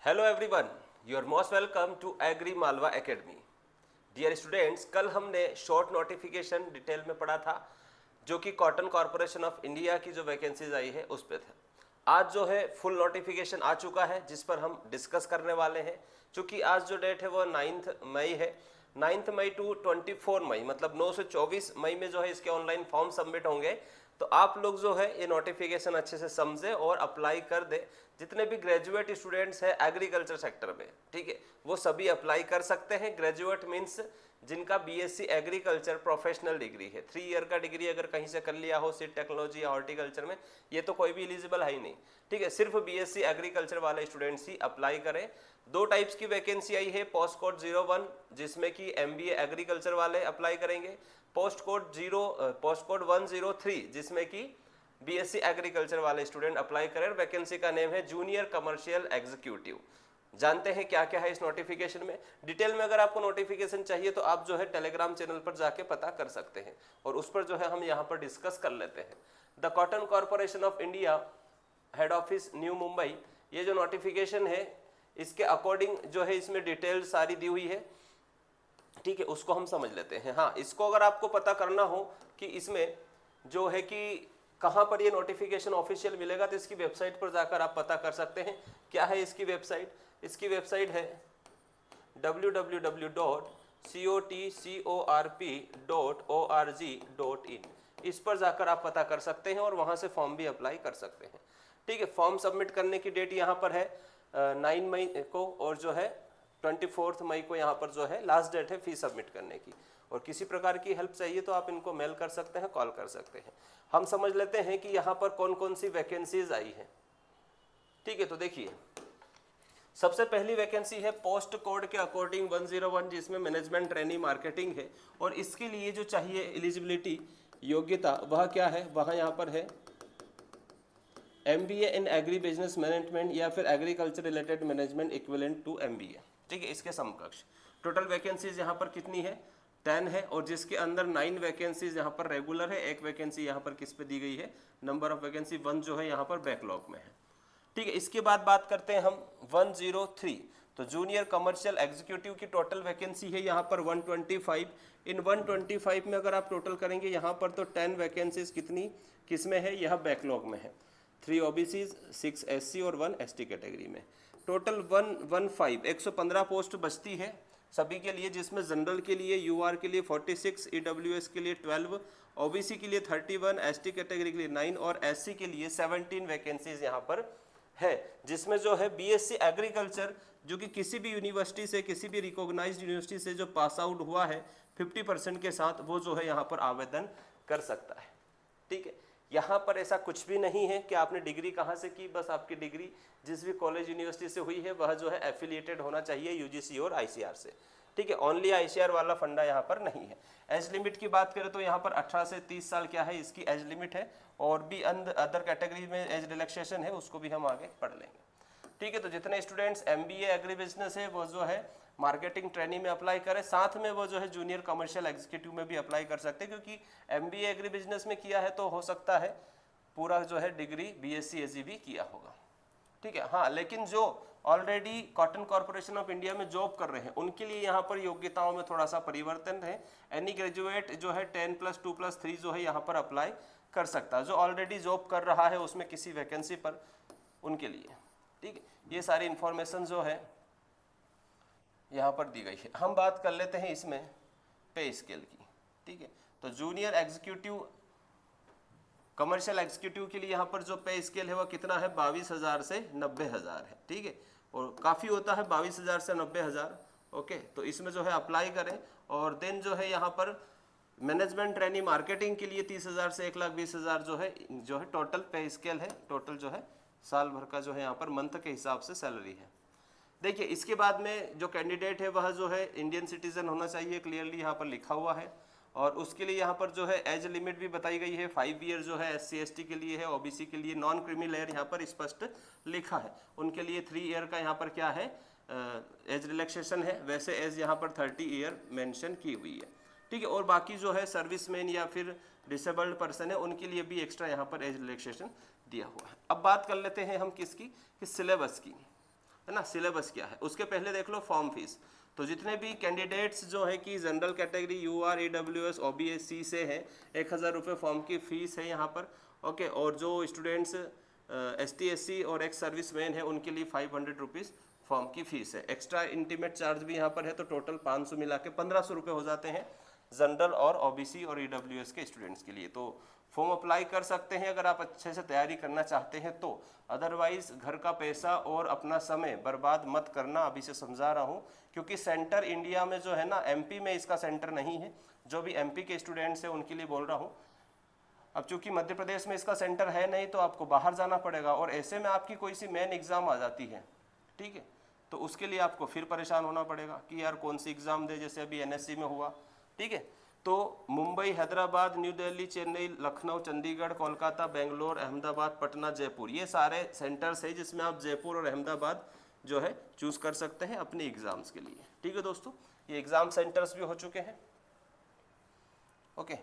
Hello everyone, you are most welcome to Agri Malwa Academy. Dear students, कल हमने short notification detail में पढ़ा था जो कि कॉटन कॉरपोरेशन ऑफ इंडिया की जो वैकेंसीज आई है उस पर था। आज जो है फुल नोटिफिकेशन आ चुका है जिस पर हम डिस्कस करने वाले हैं। चूँकि आज जो डेट है वो 9 मई है, 9 मई टू 24 मई, मतलब 9 से 24 मई में जो है इसके ऑनलाइन फॉर्म सबमिट होंगे। तो आप लोग जो है ये नोटिफिकेशन अच्छे से समझे और अप्लाई कर दे। जितने भी ग्रेजुएट स्टूडेंट्स हैं एग्रीकल्चर सेक्टर में, ठीक है, वो सभी अप्लाई कर सकते हैं। ग्रेजुएट मीन्स जिनका बीएससी एग्रीकल्चर प्रोफेशनल डिग्री है, 3 ईयर का डिग्री अगर कहीं से कर लिया हो सीड टेक्नोलॉजी या हॉर्टिकल्चर में, ये तो कोई भी एलिजिबल है ही नहीं, ठीक है। सिर्फ बीएससी एग्रीकल्चर वाले स्टूडेंट्स ही अप्लाई करें। 2 टाइप्स की वैकेंसी आई है। पोस्ट कोड 01 जिसमें कि एमबीए एग्रीकल्चर वाले अप्लाई करेंगे, पोस्ट कोड 103 जिसमें कि बीएससी एग्रीकल्चर वाले स्टूडेंट अप्लाई करें। वैकेंसी का नेम है जूनियर कमर्शियल एग्जीक्यूटिव। जानते हैं क्या क्या है इस नोटिफिकेशन में डिटेल में। अगर आपको नोटिफिकेशन चाहिए तो आप जो है टेलीग्राम चैनल पर जाके पता कर सकते हैं और उस पर जो है हम यहाँ पर डिस्कस कर लेते हैं। The cotton corporation of India, head office new Mumbai, ये जो नोटिफिकेशन है इसके अकॉर्डिंग जो है इसमें डिटेल सारी दी हुई है, ठीक है, उसको हम समझ लेते हैं। हाँ, इसको अगर आपको पता करना हो कि इसमें जो है कि कहाँ पर ये नोटिफिकेशन ऑफिशियल मिलेगा तो इसकी वेबसाइट पर जाकर आप पता कर सकते हैं। क्या है इसकी वेबसाइट? इसकी वेबसाइट है www.cotcorp.org.in। इस पर जाकर आप पता कर सकते हैं और वहाँ से फॉर्म भी अप्लाई कर सकते हैं, ठीक है। फॉर्म सबमिट करने की डेट यहाँ पर है 9 मई को और जो है 24 मई को यहाँ पर जो है लास्ट डेट है फीस सबमिट करने की। और किसी प्रकार की हेल्प चाहिए तो आप इनको मेल कर सकते हैं, कॉल कर सकते हैं। हम समझ लेते हैं कि यहाँ पर कौन कौन सी वैकेंसीज आई हैं, ठीक है। तो देखिए, सबसे पहली वैकेंसी है पोस्ट कोड के अकॉर्डिंग 101 जिसमें मैनेजमेंट ट्रेनी मार्केटिंग है। और इसके लिए जो चाहिए एलिजिबिलिटी योग्यता वह क्या है, वह यहाँ पर है MBA in agri business management या फिर agriculture related management equivalent to MBA, ठीक है, इसके समकक्ष। टोटल वैकेंसीज यहाँ पर कितनी है? 10 है और जिसके अंदर 9 वैकेंसीज यहाँ पर रेगुलर है, 1 वैकेंसी यहाँ पर किस पे दी गई है, नंबर ऑफ वैकेंसी 1 जो है यहाँ पर बैकलॉग में है, ठीक है। इसके बाद बात करते हैं हम 103, तो जूनियर कमर्शियल एग्जीक्यूटिव की टोटल वैकेंसी है यहाँ पर 125। इन 125 में अगर आप टोटल करेंगे यहाँ पर तो 10 वैकेंसीज कितनी किस में है, यह बैकलॉग में है। 3 OBCs, 6 SC और 1 ST कैटेगरी में। टोटल 115 पोस्ट बचती है सभी के लिए, जिसमें जनरल के लिए UR के लिए 46, EWS के लिए 12, OBC के लिए 31, ST कैटेगरी के लिए 9 और SC के लिए 17 वैकेंसीज यहाँ पर है। जिसमें जो है BSc एग्रीकल्चर जो कि किसी भी यूनिवर्सिटी से, किसी भी रिकॉग्नाइज्ड यूनिवर्सिटी से जो पास आउट हुआ है 50% के साथ, वो जो है यहाँ पर आवेदन कर सकता है, ठीक है। यहाँ पर ऐसा कुछ भी नहीं है कि आपने डिग्री कहाँ से की, बस आपकी डिग्री जिस भी कॉलेज यूनिवर्सिटी से हुई है वह जो है एफिलिएटेड होना चाहिए UGC और ICR से, ठीक है। ओनली ICR वाला फंडा यहाँ पर नहीं है। एज लिमिट की बात करें तो यहाँ पर 18 से 30 साल क्या है इसकी एज लिमिट है, और भी अदर कैटेगरी में एज रिलैक्सेशन है, उसको भी हम आगे पढ़ लेंगे, ठीक है। तो जितने स्टूडेंट्स MBA एग्री बिजनेस है वो जो है मार्केटिंग ट्रेनिंग में अप्लाई करें, साथ में वो जो है जूनियर कमर्शियल एग्जीक्यूटिव में भी अप्लाई कर सकते हैं, क्योंकि MBA एग्री बिजनेस में किया है तो हो सकता है पूरा जो है डिग्री BSc AG भी किया होगा, ठीक है। हाँ, लेकिन जो already cotton corporation of India में जॉब कर रहे हैं उनके लिए यहाँ पर योग्यताओं में थोड़ा सा परिवर्तन है। एनी ग्रेजुएट जो है 10+2+3 जो है यहाँ पर अप्लाई कर सकता है, जो ऑलरेडी जॉब कर रहा है उसमें किसी वैकेंसी पर, उनके लिए, ठीक है। ये सारी इंफॉर्मेशन जो है यहाँ पर दी गई है। हम बात कर लेते हैं इसमें पे स्केल की, ठीक है। तो जूनियर एग्जीक्यूटिव कमर्शियल एग्जीक्यूटिव के लिए यहाँ पर जो पे स्केल है वो कितना है, 22,000 से 90,000 है, ठीक है। और काफ़ी होता है 22,000 से 90,000, ओके। तो इसमें जो है अप्लाई करें। और देन जो है यहाँ पर मैनेजमेंट ट्रेनिंग मार्केटिंग के लिए 30,000 से 1,20,000 जो है टोटल पे स्केल है, टोटल जो है साल भर का जो है यहाँ पर मंथ के हिसाब से सैलरी है। देखिए, इसके बाद में जो कैंडिडेट है वह जो है इंडियन सिटीजन होना चाहिए, क्लियरली यहाँ पर लिखा हुआ है। और उसके लिए यहाँ पर जो है एज लिमिट भी बताई गई है, 5 ईयर जो है SC ST के लिए है, OBC के लिए नॉन क्रीमी लेयर यहाँ पर स्पष्ट लिखा है, उनके लिए 3 ईयर का यहाँ पर क्या है एज रिलैक्सेशन है। वैसे एज यहाँ पर 30 ईयर मेंशन की हुई है, ठीक है। और बाकी जो है सर्विसमैन या फिर डिसेबल्ड पर्सन है उनके लिए भी एक्स्ट्रा यहाँ पर एज रिलैक्सेशन दिया हुआ है। अब बात कर लेते हैं हम किसकी, कि सिलेबस की। है ना, सिलेबस क्या है। उसके पहले देख लो फॉर्म फीस। तो जितने भी कैंडिडेट्स जो है कि general category UR EWS OBC से है 1000 रुपये फॉर्म की फीस है यहाँ पर। ओके, और जो स्टूडेंट्स ST SC और एक्स सर्विसमैन है उनके लिए 500 रुपीज़ फॉर्म की फीस है। एक्स्ट्रा इंटीमेट चार्ज भी यहाँ पर है, तो टोटल 500 मिला के 1500 रुपये हो जाते हैं जनरल और OBC और EWS के स्टूडेंट्स के लिए। तो फॉर्म अप्लाई कर सकते हैं अगर आप अच्छे से तैयारी करना चाहते हैं तो। अदरवाइज घर का पैसा और अपना समय बर्बाद मत करना, अभी से समझा रहा हूँ, क्योंकि सेंटर इंडिया में जो है ना, MP में इसका सेंटर नहीं है। जो भी MP के स्टूडेंट्स हैं उनके लिए बोल रहा हूँ। अब चूंकि मध्य प्रदेश में इसका सेंटर है नहीं, तो आपको बाहर जाना पड़ेगा, और ऐसे में आपकी कोई सी मेन एग्जाम आ जाती है, ठीक है, तो उसके लिए आपको फिर परेशान होना पड़ेगा कि यार कौन सी एग्जाम दे, जैसे अभी NSC में हुआ, ठीक है। तो मुंबई, हैदराबाद, न्यू दिल्ली, चेन्नई, लखनऊ, चंडीगढ़, कोलकाता, बेंगलोर, अहमदाबाद, पटना, जयपुर, ये सारे सेंटर्स है जिसमें आप जयपुर और अहमदाबाद जो है चूज कर सकते हैं अपने एग्जाम्स के लिए, ठीक है दोस्तों। ये एग्जाम सेंटर्स भी हो चुके हैं। ओके,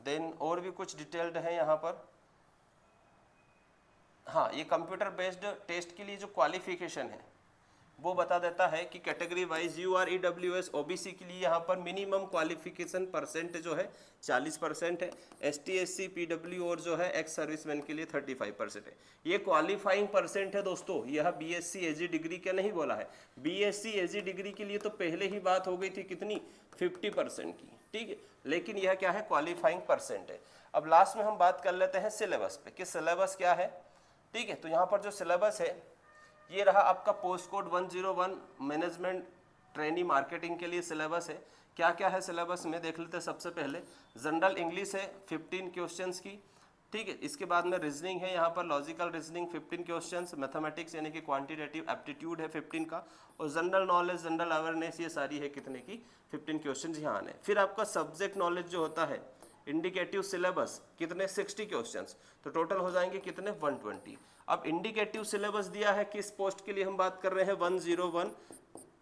देन और भी कुछ डिटेल्ड है यहाँ पर। हाँ, ये कंप्यूटर बेस्ड टेस्ट के लिए जो क्वालिफिकेशन है वो बता देता है कि category wise UR EWS OBC के लिए यहाँ पर मिनिमम क्वालिफिकेशन परसेंट जो है 40% है, ST SC PW और जो है एक्स सर्विसमैन के लिए 35% है। ये क्वालिफाइंग परसेंट है दोस्तों, यह BSc AG डिग्री का नहीं बोला है। BSc AG डिग्री के लिए तो पहले ही बात हो गई थी कितनी, 50% की, ठीक है, लेकिन यह क्या है, क्वालिफाइंग परसेंट है। अब लास्ट में हम बात कर लेते हैं सिलेबस पे कि सिलेबस क्या है, ठीक है। तो यहाँ पर जो सिलेबस है ये रहा आपका post code 101 management trainee marketing के लिए सिलेबस है। क्या क्या है सिलेबस में देख लेते हैं। सबसे पहले जनरल इंग्लिश है 15 क्वेश्चंस की, ठीक है। इसके बाद में रीजनिंग है, यहाँ पर लॉजिकल रीजनिंग 15 क्वेश्चंस, मैथमेटिक्स यानी कि क्वांटिटेटिव एप्टीट्यूड है 15 का, और जनरल नॉलेज, जनरल अवेयरनेस, ये सारी है कितने की, 15 क्वेश्चन यहाँ आने। फिर आपका सब्जेक्ट नॉलेज जो होता है, इंडिकेटिव सिलेबस कितने, 60 क्वेश्चंस, तो टोटल हो जाएंगे कितने, 120। अब इंडिकेटिव सिलेबस दिया है किस पोस्ट के लिए हम बात कर रहे हैं, 101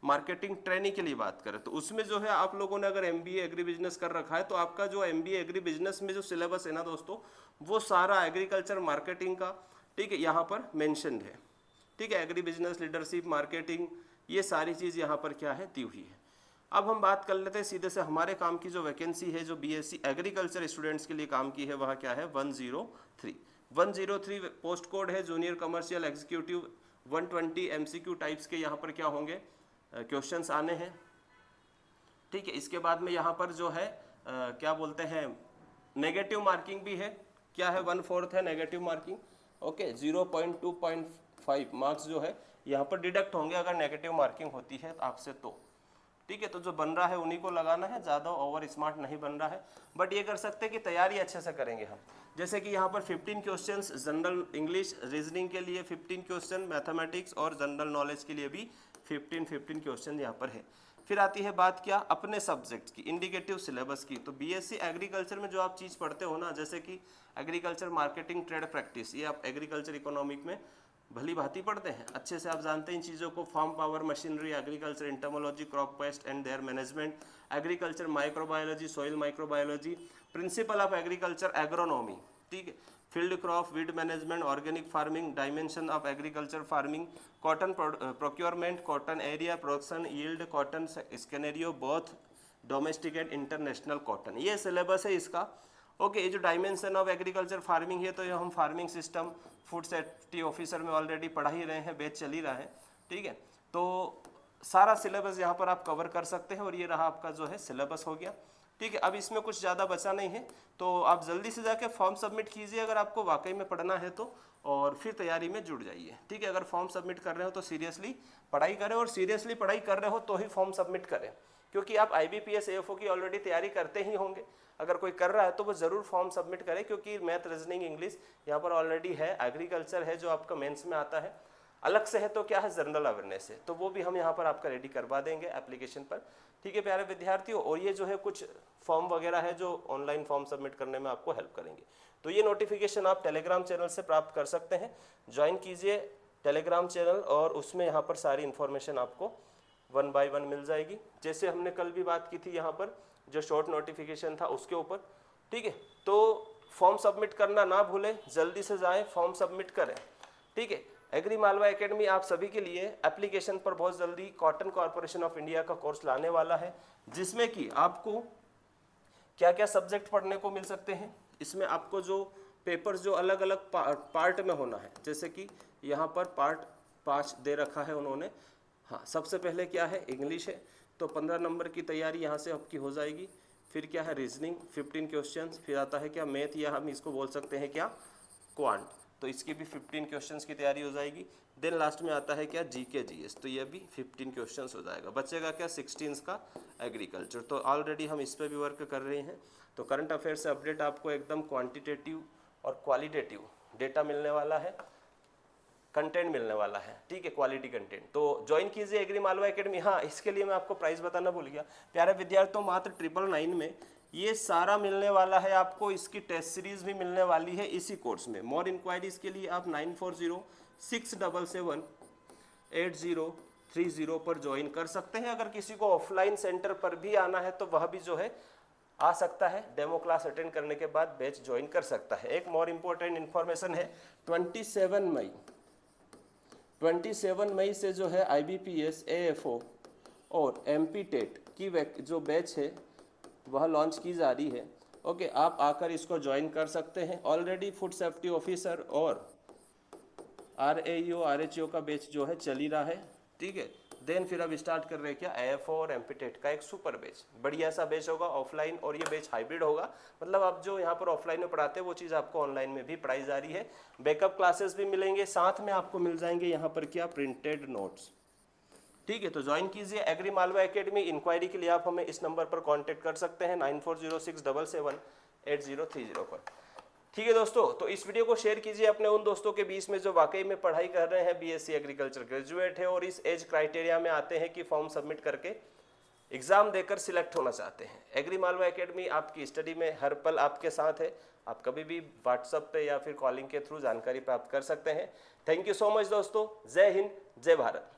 मार्केटिंग ट्रेनी के लिए बात करें, तो उसमें जो है आप लोगों ने अगर MBA एग्री बिजनेस कर रखा है तो आपका जो MBA एग्री बिजनेस में जो सिलेबस है ना दोस्तों, वो सारा एग्रीकल्चर मार्केटिंग का, ठीक है, यहाँ पर मेंशन्ड है, ठीक है। एग्री बिजनेस, लीडरशिप, मार्केटिंग, ये सारी चीज़ यहाँ पर क्या है, दी हुई है। अब हम बात कर लेते हैं सीधे से हमारे काम की जो वैकेंसी है, जो BSc एग्रीकल्चर स्टूडेंट्स के लिए काम की है, वह क्या है, 103 पोस्ट कोड है, junior commercial executive. 120 MCQ types के यहाँ पर क्या होंगे, क्वेश्चंस आने हैं, ठीक है। इसके बाद में यहाँ पर जो है क्या बोलते हैं, नेगेटिव मार्किंग भी है, क्या है, 1/4 है नेगेटिव मार्किंग। ओके, 0.2.5 मार्क्स जो है यहाँ पर डिडक्ट होंगे अगर नेगेटिव मार्किंग होती है आपसे तो, ठीक है। तो जो बन रहा है उन्हीं को लगाना है, ज़्यादा ओवर स्मार्ट नहीं बन रहा है, बट ये कर सकते हैं कि तैयारी अच्छे से करेंगे हम। जैसे कि यहाँ पर 15 क्वेश्चंस जनरल इंग्लिश रीजनिंग के लिए, 15 क्वेश्चन मैथमेटिक्स और जनरल नॉलेज के लिए भी 15 क्वेश्चन यहाँ पर है। फिर आती है बात क्या, अपने सब्जेक्ट की, इंडिकेटिव सिलेबस की। तो BSc एग्रीकल्चर में जो आप चीज़ पढ़ते हो ना, जैसे कि एग्रीकल्चर मार्केटिंग ट्रेड प्रैक्टिस, ये आप एग्रीकल्चर इकोनॉमिक में भली भांति पढ़ते हैं, अच्छे से आप जानते हैं इन चीज़ों को। Farm power machinery, agriculture entomology, crop pest and their management, agriculture microbiology, soil microbiology, principle of agriculture agronomy, ठीक है, field crop, weed management, organic farming, dimension of agriculture farming, cotton procurement, cotton area, production, yield, cotton scenario, both domestic and international cotton, ये syllabus है इसका। Okay, ये जो dimension of agriculture farming है, तो ये हम farming system food safety officer में ऑलरेडी पढ़ा ही रहे हैं, बैच चल ही रहा है, ठीक है। तो सारा सिलेबस यहाँ पर आप कवर कर सकते हैं, और ये रहा आपका जो है सिलेबस हो गया, ठीक है। अब इसमें कुछ ज़्यादा बचा नहीं है, तो आप जल्दी से जाके फॉर्म सबमिट कीजिए अगर आपको वाकई में पढ़ना है तो, और फिर तैयारी में जुड़ जाइए, ठीक है। अगर फॉर्म सबमिट कर रहे हो तो सीरियसली पढ़ाई करें, और सीरियसली पढ़ाई कर रहे हो तो ही फॉर्म सबमिट करें, क्योंकि आप IBPS AFO की ऑलरेडी तैयारी करते ही होंगे। अगर कोई कर रहा है तो वो ज़रूर फॉर्म सबमिट करे, क्योंकि मैथ, रीजनिंग, इंग्लिश यहाँ पर ऑलरेडी है, एग्रीकल्चर है जो आपका मेंस में आता है, अलग से है तो क्या है, जनरल अवेयरनेस है, तो वो भी हम यहाँ पर आपका रेडी करवा देंगे एप्लीकेशन पर, ठीक है प्यारे विद्यार्थियों। और ये जो है कुछ फॉर्म वगैरह है जो ऑनलाइन फॉर्म सबमिट करने में आपको हेल्प करेंगे। तो ये नोटिफिकेशन आप टेलीग्राम चैनल से प्राप्त कर सकते हैं, ज्वाइन कीजिए टेलीग्राम चैनल, और उसमें यहाँ पर सारी इन्फॉर्मेशन आपको 1 by 1 मिल जाएगी। जैसे हमने कल भी बात की थी यहाँ पर जो शॉर्ट नोटिफिकेशन था उसके ऊपर, ठीक है। तो फॉर्म सबमिट करना ना भूलें, जल्दी से जाएं, फॉर्म सबमिट करें, ठीक है। एग्री मालवा एकेडमी आप सभी के लिए एप्लीकेशन पर बहुत जल्दी कॉटन कॉर्पोरेशन ऑफ इंडिया का कोर्स लाने वाला है, जिसमें कि आपको क्या क्या सब्जेक्ट पढ़ने को मिल सकते हैं। इसमें आपको जो पेपर्स जो अलग अलग पार्ट में होना है, जैसे कि यहाँ पर पार्ट 5 दे रखा है उन्होंने। हाँ, सबसे पहले क्या है, इंग्लिश है, तो 15 नंबर की तैयारी यहाँ से आपकी हो जाएगी। फिर क्या है, रीजनिंग 15 क्वेश्चंस। फिर आता है क्या, मैथ, या हम इसको बोल सकते हैं क्या, क्वांट, तो इसकी भी 15 क्वेश्चंस की तैयारी हो जाएगी। देन लास्ट में आता है क्या, जीके जीएस, तो ये भी 15 क्वेश्चंस हो जाएगा। बचेगा क्या, 16 का एग्रीकल्चर। तो ऑलरेडी हम इस पर भी वर्क कर रहे हैं। तो करंट अफेयर से अपडेट आपको एकदम क्वांटिटेटिव और क्वालिटेटिव डेटा मिलने वाला है, कंटेंट मिलने वाला है, ठीक है, क्वालिटी कंटेंट। तो ज्वाइन कीजिए एग्री मालवा एकेडमी। हाँ, इसके लिए मैं आपको प्राइस बताना भूल गया। प्यारे विद्यार्थियों, मात्र 999 में ये सारा मिलने वाला है आपको। इसकी टेस्ट सीरीज भी मिलने वाली है इसी कोर्स में। मोर इंक्वायरीज के लिए आप 9406778030 पर ज्वाइन कर सकते हैं। अगर किसी को ऑफलाइन सेंटर पर भी आना है तो वह भी जो है आ सकता है। डेमो क्लास अटेंड करने के बाद बैच ज्वाइन कर सकता है। एक मोर इम्पोर्टेंट इन्फॉर्मेशन है, 27 मई से जो है IBPS, AFO और MP टेट की जो बैच है वह लॉन्च की जा रही है। ओके, आप आकर इसको ज्वाइन कर सकते हैं। ऑलरेडी फूड सेफ्टी ऑफिसर और RAEO RHO का बैच जो है चल ही रहा है, ठीक है। देन फिर अब स्टार्ट कर रहे हैं क्या, AFO और MP टेट का एक सुपर बैच, बढ़िया सा बैच होगा ऑफलाइन, और ये बैच हाइब्रिड होगा। मतलब आप जो यहाँ पर ऑफलाइन में पढ़ाते हैं वो चीज़ आपको ऑनलाइन में भी पढ़ाई जा रही है। बैकअप क्लासेस भी मिलेंगे, साथ में आपको मिल जाएंगे यहाँ पर क्या, प्रिंटेड नोट्स, ठीक है। तो ज्वाइन कीजिए एग्री मालवा एकेडमी। इंक्वायरी के लिए आप हमें इस नंबर पर कांटेक्ट कर सकते हैं 9406778030 पर, ठीक है दोस्तों। तो इस वीडियो को शेयर कीजिए अपने उन दोस्तों के बीच में जो वाकई में पढ़ाई कर रहे हैं, BSc एग्रीकल्चर ग्रेजुएट है और इस एज क्राइटेरिया में आते हैं कि फॉर्म सबमिट करके एग्जाम देकर सिलेक्ट होना चाहते हैं। एग्री मालवा एकेडमी आपकी स्टडी में हर पल आपके साथ है। आप कभी भी व्हाट्सएप पे या फिर कॉलिंग के थ्रू जानकारी प्राप्त कर सकते हैं। थैंक यू सो मच दोस्तों। जय हिंद, जय भारत।